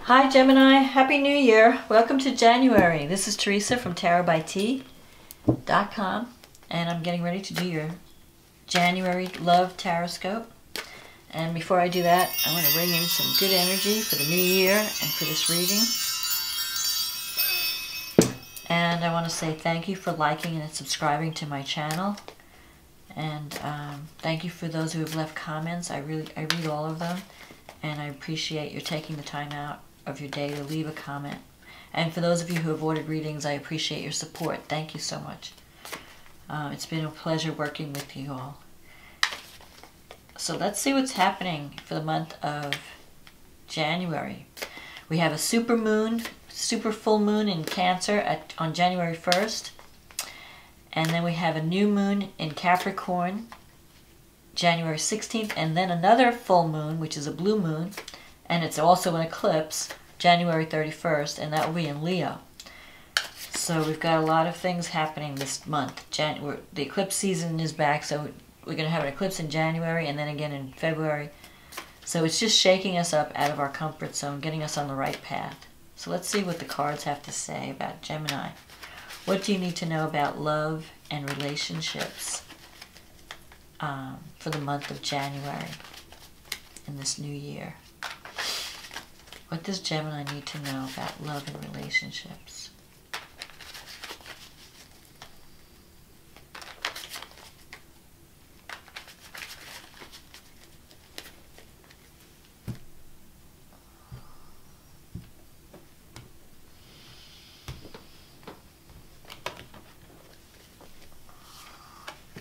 Hi Gemini, Happy New Year. Welcome to January. This is Teresa from tarotbyt.com and I'm getting ready to do your January love TarotScope. And before I do that, I want to bring in some good energy for the new year and for this reading. And I want to say thank you for liking and subscribing to my channel. And thank you for those who have left comments. I read all of them. And I appreciate your taking the time out of your day to leave a comment. And for those of you who have ordered readings, I appreciate your support. Thank you so much. It's been a pleasure working with you all. So let's see what's happening for the month of January. We have a super full moon in Cancer on January 1st. And then we have a new moon in Capricorn, January 16th, and then another full moon, which is a blue moon, and it's also an eclipse, January 31st, and that will be in Leo. So we've got a lot of things happening this month. The eclipse season is back, so we're going to have an eclipse in January and then again in February. So it's just shaking us up out of our comfort zone, getting us on the right path. So let's see what the cards have to say about Gemini. What do you need to know about love and relationships for the month of January in this new year? What does Gemini need to know about love and relationships?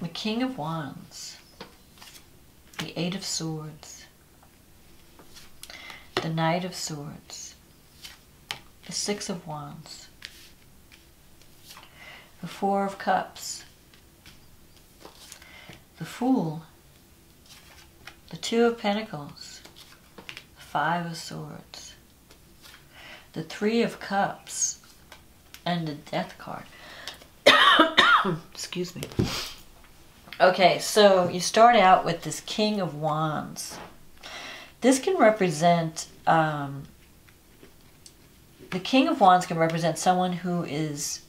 The King of Wands, the Eight of Swords, the Knight of Swords, the Six of Wands, the Four of Cups, the Fool, the Two of Pentacles, the Five of Swords, the Three of Cups, and the Death card. Excuse me. Okay, so you start out with this King of Wands. This can represent, the King of Wands can represent someone who is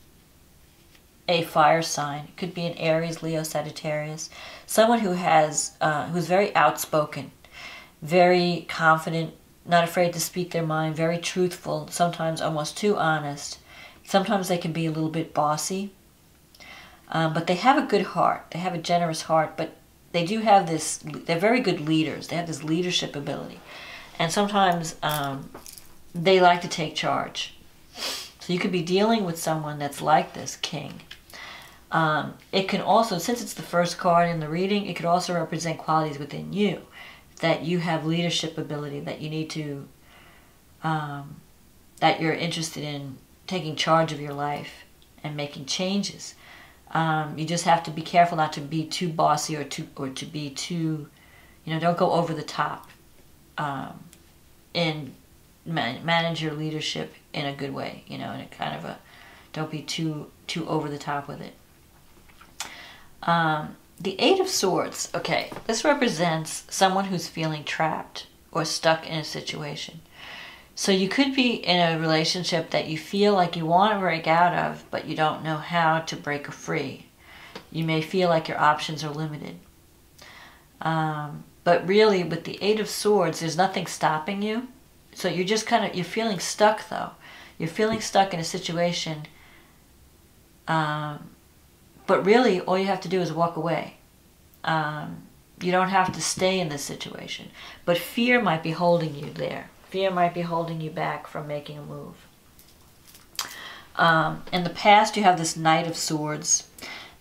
a fire sign. It could be an Aries, Leo, Sagittarius. Someone who has, who's very outspoken, very confident, not afraid to speak their mind, very truthful, sometimes almost too honest. Sometimes they can be a little bit bossy. But they have a good heart. They have a generous heart, but they do have this, they're very good leaders. They have this leadership ability. And sometimes they like to take charge. So you could be dealing with someone that's like this king. It can also, since it's the first card in the reading, it could also represent qualities within you. That you have leadership ability, that you need to, that you're interested in taking charge of your life and making changes. You just have to be careful not to be too bossy or to be too, don't go over the top. And manage your leadership in a good way, in a kind of a, don't be too over the top with it. The Eight of Swords, okay, this represents someone who's feeling trapped or stuck in a situation. So you could be in a relationship that you feel like you want to break out of, but you don't know how to break free. You may feel like your options are limited. But really, with the Eight of Swords, there's nothing stopping you. So you're just you're feeling stuck, though. You're feeling stuck in a situation. But really, all you have to do is walk away. You don't have to stay in this situation. But fear might be holding you there. Fear might be holding you back from making a move. In the past, you have this Knight of Swords.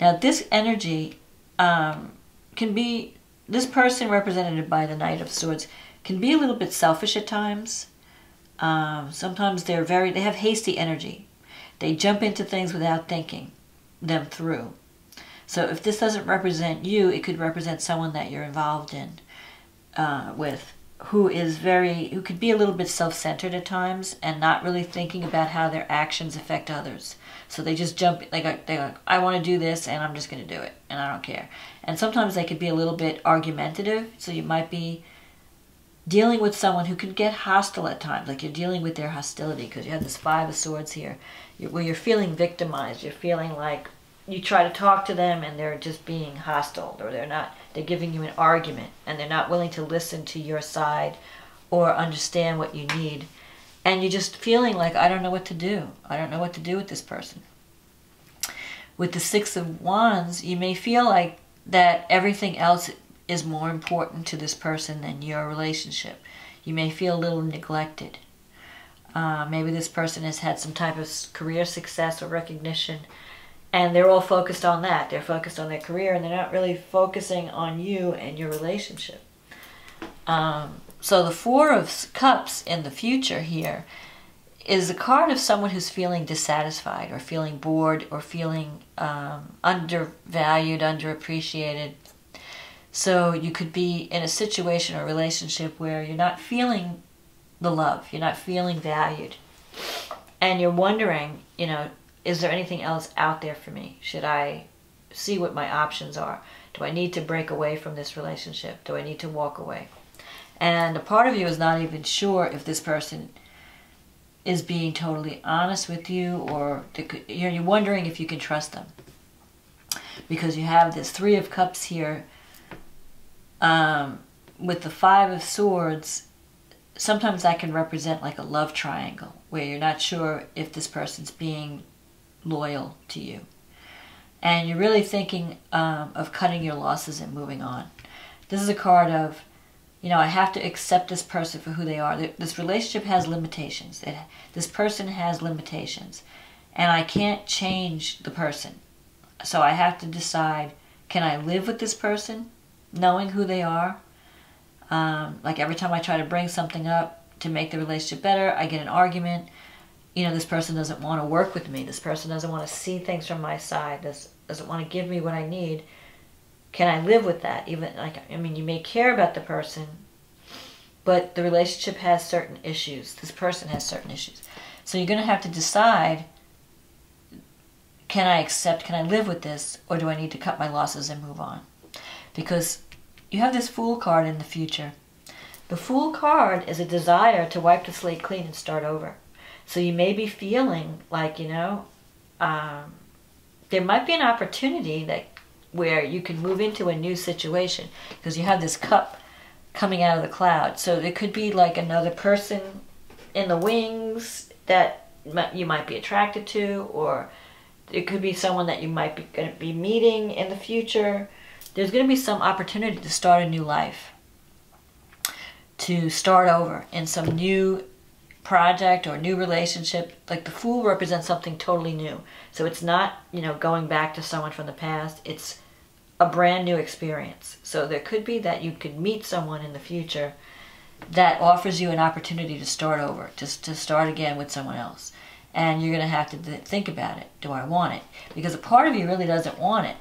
Now, this energy can be, this person represented by the Knight of Swords can be a little bit selfish at times. Sometimes they have hasty energy. They jump into things without thinking them through. So if this doesn't represent you, it could represent someone that you're involved in with. Who could be a little bit self-centered at times and not really thinking about how their actions affect others. So they just jump, they go, I want to do this and I'm just going to do it and I don't care. And sometimes they could be a little bit argumentative, so you might be dealing with someone who can get hostile at times, like you're dealing with their hostility, because you have this Five of Swords here, where you're feeling victimized. You're feeling like you try to talk to them and they're just being hostile, or they're giving you an argument and they're not willing to listen to your side or understand what you need. And you're just feeling like, I don't know what to do. I don't know what to do with this person. With the Six of Wands, you may feel like that everything else is more important to this person than your relationship. You may feel a little neglected. Maybe this person has had some type of career success or recognition, and they're all focused on that. They're focused on their career, and they're not really focusing on you and your relationship. So the Four of Cups in the future here is a card of someone who's feeling dissatisfied, or feeling bored, or feeling undervalued, underappreciated. So you could be in a situation or relationship where you're not feeling the love, you're not feeling valued, and you're wondering, you know, is there anything else out there for me? Should I see what my options are? Do I need to break away from this relationship? Do I need to walk away? And a part of you is not even sure if this person is being totally honest with you, or you're wondering if you can trust them. Because you have this Three of Cups here with the Five of Swords. Sometimes that can represent like a love triangle, where you're not sure if this person's being loyal to you. And you're really thinking of cutting your losses and moving on. This is a card of, you know, I have to accept this person for who they are. This relationship has limitations. This person has limitations. And I can't change the person. So I have to decide, can I live with this person, knowing who they are? Like every time I try to bring something up to make the relationship better, I get an argument. You know, this person doesn't want to work with me. This person doesn't want to see things from my side. Doesn't want to give me what I need. Can I live with that? Even, like, I mean, you may care about the person, but the relationship has certain issues. This person has certain issues. So you're going to have to decide, can I accept, can I live with this, or do I need to cut my losses and move on? Because you have this Fool card in the future. The Fool card is a desire to wipe the slate clean and start over. So you may be feeling like, you know, there might be an opportunity where you can move into a new situation, because you have this cup coming out of the cloud. So it could be like another person in the wings that you might be attracted to, or it could be someone that you might be going to be meeting in the future. There's going to be some opportunity to start a new life, to start over in some new project or new relationship. Like the Fool represents something totally new. So it's not, you know, going back to someone from the past. It's a brand new experience. So there could be that you could meet someone in the future that offers you an opportunity to start over, just to start again with someone else. And you're going to have to think about it. Do I want it? Because a part of you really doesn't want it.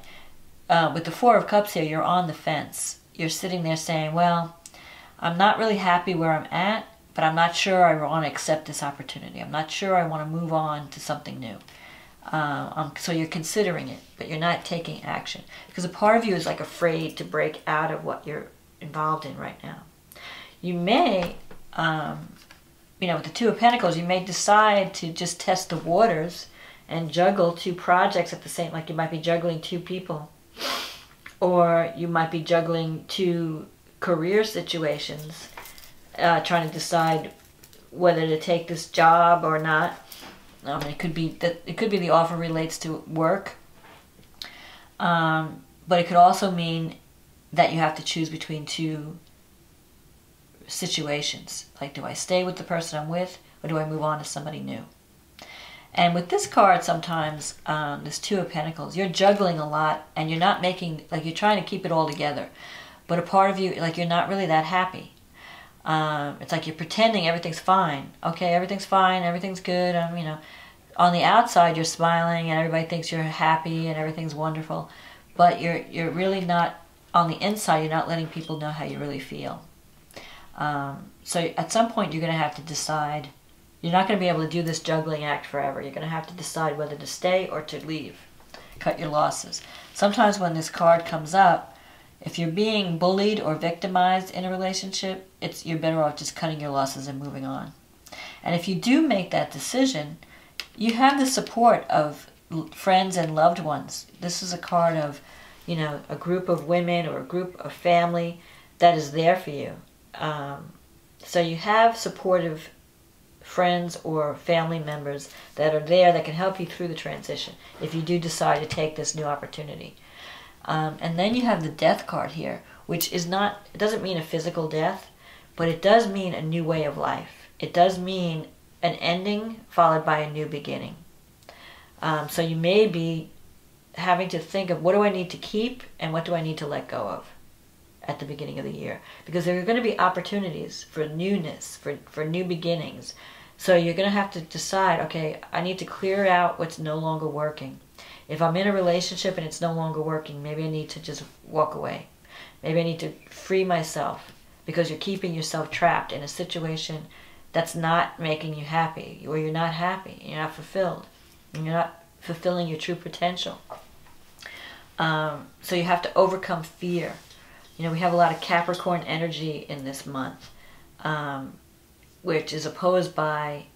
With the Four of Cups here, you're on the fence. You're sitting there saying, well, I'm not really happy where I'm at, but I'm not sure I want to accept this opportunity. I'm not sure I want to move on to something new. So you're considering it, but you're not taking action. Because a part of you is like afraid to break out of what you're involved in right now. You may, you know, with the Two of Pentacles, you may decide to just test the waters and juggle two projects at the same, like you might be juggling two people. Or you might be juggling two career situations, trying to decide whether to take this job or not. It could be that the offer relates to work, but it could also mean that you have to choose between two situations. Like, do I stay with the person I'm with, or do I move on to somebody new? And with this card, sometimes, this Two of Pentacles, you're juggling a lot, and you're not making, like, you're trying to keep it all together. But a part of you, like, you're not really that happy. It's like you're pretending everything's fine. Okay, everything's fine, everything's good. You know, on the outside, you're smiling, and everybody thinks you're happy, and everything's wonderful. But you're really not, on the inside, you're not letting people know how you really feel. So at some point, you're going to have to decide. You're not going to be able to do this juggling act forever. You're going to have to decide whether to stay or to leave. Cut your losses. Sometimes when this card comes up, If you're being bullied or victimized in a relationship, you're better off just cutting your losses and moving on. And if you do make that decision, you have the support of friends and loved ones. This is a card of, you know, a group of women or a group of family that is there for you. So you have supportive friends or family members that are there that can help you through the transition if you do decide to take this new opportunity. And then you have the death card here, which is not, it doesn't mean a physical death, but it does mean a new way of life. It does mean an ending followed by a new beginning. So you may be having to think of, what do I need to keep and what do I need to let go of at the beginning of the year? Because there are going to be opportunities for newness, for new beginnings. So you're going to have to decide, okay, I need to clear out what's no longer working. If I'm in a relationship and it's no longer working, maybe I need to just walk away. Maybe I need to free myself, because you're keeping yourself trapped in a situation that's not making you happy, or you're not happy, you're not fulfilled, and you're not fulfilling your true potential. So you have to overcome fear. You know, we have a lot of Capricorn energy in this month, which is opposed by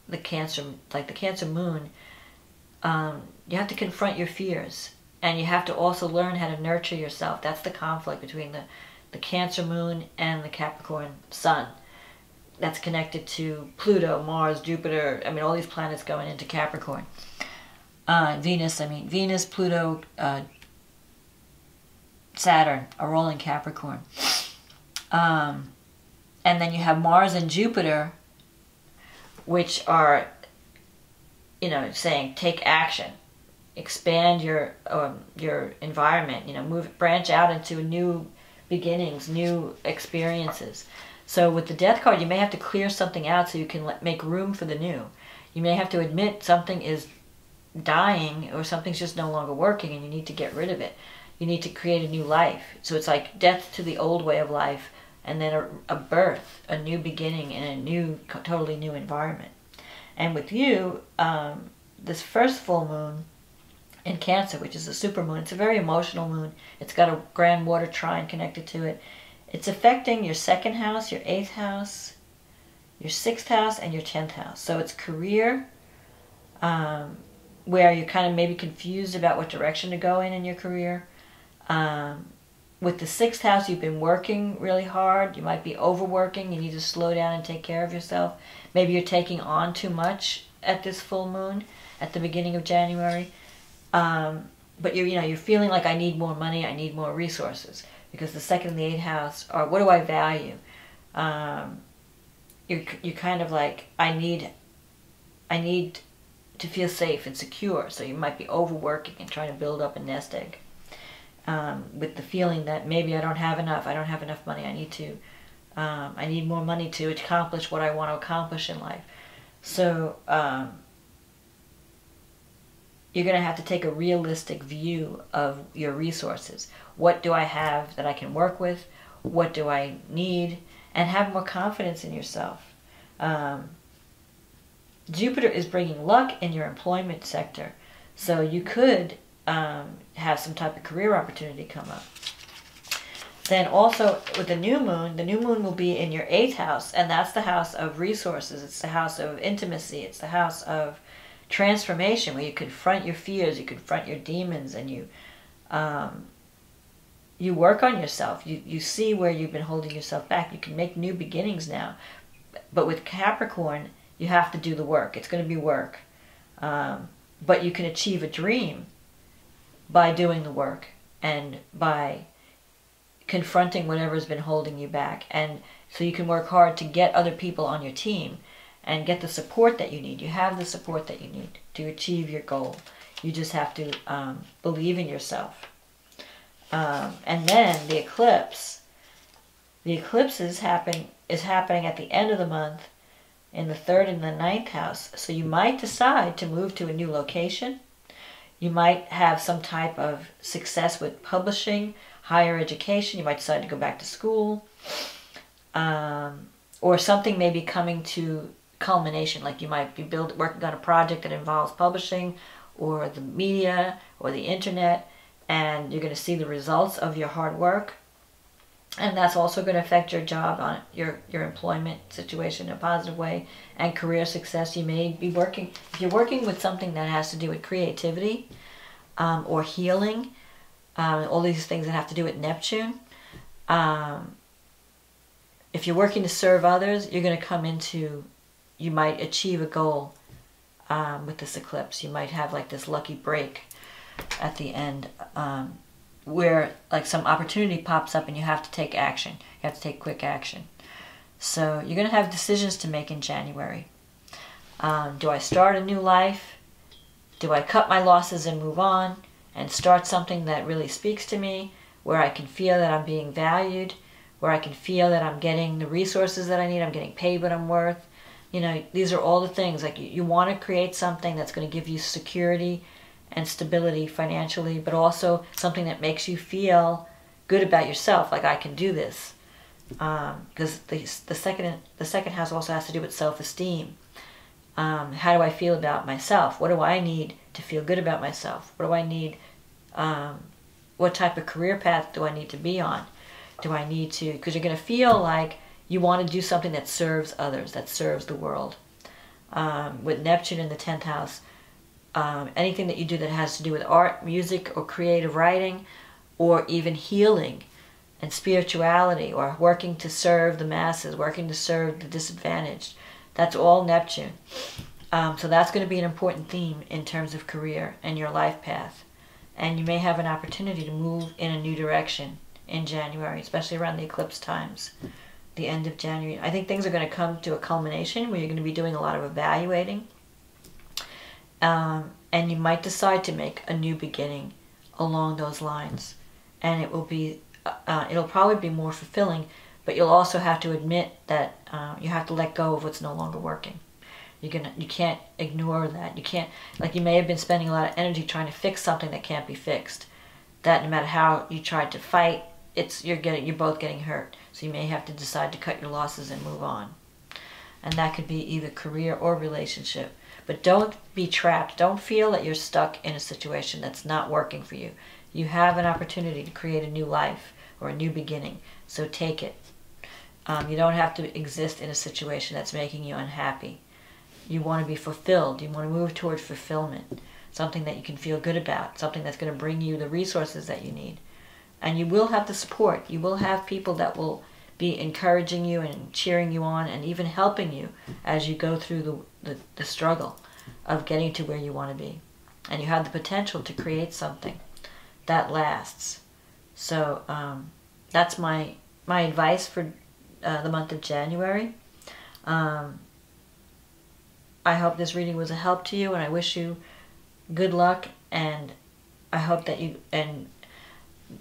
the Cancer, like the Cancer moon. You have to confront your fears, and you have to also learn how to nurture yourself. That's the conflict between the Cancer moon and the Capricorn sun. That's connected to Pluto, Mars, Jupiter. I mean, all these planets going into Capricorn. Venus, Pluto, Saturn are all in Capricorn. And then you have Mars and Jupiter, which are, you know, saying take action, expand your environment, you know, branch out into new beginnings, new experiences. So with the death card, you may have to clear something out so you can make room for the new. You may have to admit something is dying or something's just no longer working and you need to get rid of it. You need to create a new life. So it's like death to the old way of life, and then a birth, a new beginning in a new, totally new environment. And with you, this first full moon in Cancer, which is a supermoon, it's a very emotional moon. It's got a Grand Water Trine connected to it. It's affecting your 2nd house, your 8th house, your 6th house, and your 10th house. So it's career, where you're kind of maybe confused about what direction to go in your career. With the 6th house, you've been working really hard. You might be overworking. You need to slow down and take care of yourself. Maybe you're taking on too much at this full moon at the beginning of January. But you're feeling like, I need more money, I need more resources. Because the 2nd and the 8th house are, what do I value? You're kind of like, I need to feel safe and secure. So you might be overworking and trying to build up a nest egg. With the feeling that maybe I don't have enough money, I need more money to accomplish what I want to accomplish in life. So you're going to have to take a realistic view of your resources. What do I have that I can work with? What do I need? And have more confidence in yourself. Jupiter is bringing luck in your employment sector. So you could have some type of career opportunity come up. Then also with the new moon will be in your 8th house, and that's the house of resources. It's the house of intimacy. It's the house of transformation, where you confront your fears, you confront your demons, and you work on yourself. You see where you've been holding yourself back. You can make new beginnings now. But with Capricorn, you have to do the work. It's going to be work. But you can achieve a dream by doing the work and by confronting whatever's been holding you back. And so you can work hard to get other people on your team and get the support that you need. You have the support that you need to achieve your goal. You just have to believe in yourself. And then the eclipse. The eclipse is happening at the end of the month in the 3rd and the 9th house. So you might decide to move to a new location. You might have some type of success with publishing, higher education. You might decide to go back to school. Or something may be coming to culmination, like you might be working on a project that involves publishing or the media or the internet, and you're going to see the results of your hard work. And that's also going to affect your job, on your employment situation in a positive way, and career success. You may be working, if you're working with something that has to do with creativity or healing, all these things that have to do with Neptune. If you're working to serve others, you're going to come into, you might achieve a goal with this eclipse. You might have like this lucky break at the end, where like some opportunity pops up and you have to take action. You have to take quick action. So you're going to have decisions to make in January. Do I start a new life? Do I cut my losses and move on and start something that really speaks to me, where I can feel that I'm being valued, where I can feel that I'm getting the resources that I need, I'm getting paid what I'm worth? You know, these are all the things. Like you want to create something that's going to give you security and stability financially, but also something that makes you feel good about yourself, like I can do this. Because the second house also has to do with self-esteem. How do I feel about myself? What do I need to feel good about myself? What do I need? What type of career path do I need to be on? Do I need to? Because you're going to feel like you want to do something that serves others, that serves the world. With Neptune in the 10th house, anything that you do that has to do with art, music, or creative writing, or even healing and spirituality, or working to serve the masses, working to serve the disadvantaged, that's all Neptune. So that's going to be an important theme in terms of career and your life path. And you may have an opportunity to move in a new direction in January, especially around the eclipse times, the end of January. I think things are going to come to a culmination where you're going to be doing a lot of evaluating. And you might decide to make a new beginning along those lines. And it will be, it'll probably be more fulfilling, but you'll also have to admit that you have to let go of what's no longer working. You can't ignore that. You can't, like you may have been spending a lot of energy trying to fix something that can't be fixed. That no matter how you tried to fight, you're both getting hurt. So you may have to decide to cut your losses and move on. And that could be either career or relationship. But don't be trapped. Don't feel that you're stuck in a situation that's not working for you. You have an opportunity to create a new life or a new beginning. So take it. You don't have to exist in a situation that's making you unhappy. You want to be fulfilled. You want to move towards fulfillment. Something that you can feel good about. Something that's going to bring you the resources that you need. And you will have the support. You will have people that will be encouraging you and cheering you on and even helping you as you go through the struggle of getting to where you want to be. And you have the potential to create something that lasts. So that's my advice for the month of January. I hope this reading was a help to you, and I wish you good luck, and I hope that and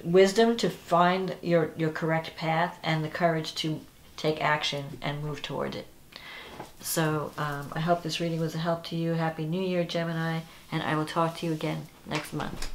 wisdom to find your correct path and the courage to take action and move toward it. So I hope this reading was a help to you. Happy New Year, Gemini, and I will talk to you again next month.